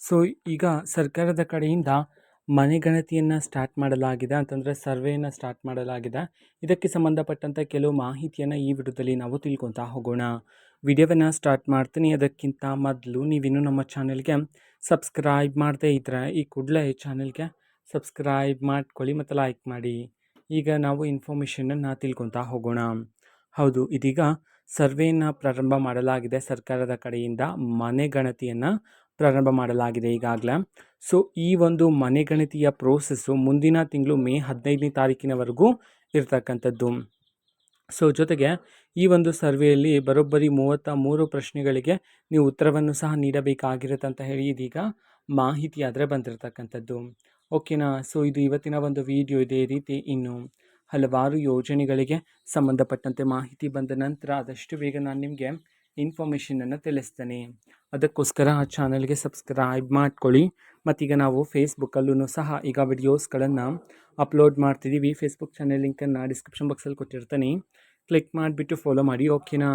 So ಈಗ ಸರ್ಕಾರದ ಕಡೆಯಿಂದ ಮನೆಗಣತಿಯನ್ನು ಸ್ಟಾರ್ಟ್ ಮಾಡಲಾಗಿದೆ ಅಂತಂದರೆ ಸರ್ವೆಯನ್ನು ಸ್ಟಾರ್ಟ್ ಮಾಡಲಾಗಿದೆ. ಇದಕ್ಕೆ ಸಂಬಂಧಪಟ್ಟಂಥ ಕೆಲವು ಮಾಹಿತಿಯನ್ನು ಈ ವಿಡಿಯೋದಲ್ಲಿ ನಾವು ತಿಳ್ಕೊತಾ ಹೋಗೋಣ. ವಿಡಿಯೋವನ್ನು ಸ್ಟಾರ್ಟ್ ಮಾಡ್ತೀನಿ. ಅದಕ್ಕಿಂತ ಮೊದಲು ನೀವಿನ್ನೂ ನಮ್ಮ ಚಾನೆಲ್ಗೆ ಸಬ್ಸ್ಕ್ರೈಬ್ ಮಾಡದೇ ಇದ್ದರೆ ಈ ಕೂಡಲೇ ಚಾನೆಲ್ಗೆ ಸಬ್ಸ್ಕ್ರೈಬ್ ಮಾಡ್ಕೊಳ್ಳಿ ಮತ್ತು ಲೈಕ್ ಮಾಡಿ. ಈಗ ನಾವು ಇನ್ಫಾರ್ಮೇಷನನ್ನು ತಿಳ್ಕೊತಾ ಹೋಗೋಣ. ಹೌದು, ಇದೀಗ ಸರ್ವೆಯನ್ನು ಪ್ರಾರಂಭ ಮಾಡಲಾಗಿದೆ. ಸರ್ಕಾರದ ಕಡೆಯಿಂದ ಮನೆಗಣತಿಯನ್ನು ಪ್ರಾರಂಭ ಮಾಡಲಾಗಿದೆ ಈಗಾಗಲೇ. ಸೊ ಈ ಒಂದು ಮನೆಗಣತಿಯ ಪ್ರೋಸೆಸ್ಸು ಮುಂದಿನ ತಿಂಗಳು ಮೇ 15ನೇ ತಾರೀಕಿನವರೆಗೂ ಇರ್ತಕ್ಕಂಥದ್ದು. ಸೊ ಜೊತೆಗೆ ಈ ಒಂದು ಸರ್ವೆಯಲ್ಲಿ ಬರೋಬ್ಬರಿ 33 ಪ್ರಶ್ನೆಗಳಿಗೆ ನೀವು ಉತ್ತರವನ್ನು ಸಹ ನೀಡಬೇಕಾಗಿರುತ್ತೆ ಅಂತ ಹೇಳಿ ಇದೀಗ ಮಾಹಿತಿ ಆದರೆ ಬಂದಿರತಕ್ಕಂಥದ್ದು. ಓಕೆನಾ. ಸೊ ಇದು ಇವತ್ತಿನ ಒಂದು ವಿಡಿಯೋ. ಇದೇ ರೀತಿ ಇನ್ನು ಹಲವಾರು ಯೋಜನೆಗಳಿಗೆ ಸಂಬಂಧಪಟ್ಟಂತೆ ಮಾಹಿತಿ ಬಂದ ನಂತರ ಆದಷ್ಟು ಬೇಗ ನಾನು ನಿಮಗೆ ಇನ್ಫಾರ್ಮೇಷನನ್ನು ತಿಳಿಸ್ತೇನೆ. ಅದಕ್ಕೋಸ್ಕರ ಆ ಚಾನಲ್ಗೆ ಸಬ್ಸ್ಕ್ರೈಬ್ ಮಾಡ್ಕೊಳ್ಳಿ. ಮತ್ತೀಗ ನಾವು ಫೇಸ್ಬುಕ್ಕಲ್ಲೂ ಸಹ ಈಗ ವಿಡಿಯೋಸ್ಗಳನ್ನು ಅಪ್ಲೋಡ್ ಮಾಡ್ತಿದ್ದೀವಿ. ಫೇಸ್ಬುಕ್ ಚಾನಲ್ ಲಿಂಕನ್ನು ಡಿಸ್ಕ್ರಿಪ್ಷನ್ ಬಾಕ್ಸಲ್ಲಿ ಕೊಟ್ಟಿರ್ತೀನಿ. ಕ್ಲಿಕ್ ಮಾಡಿಬಿಟ್ಟು ಫಾಲೋ ಮಾಡಿ. ಓಕೆನಾ.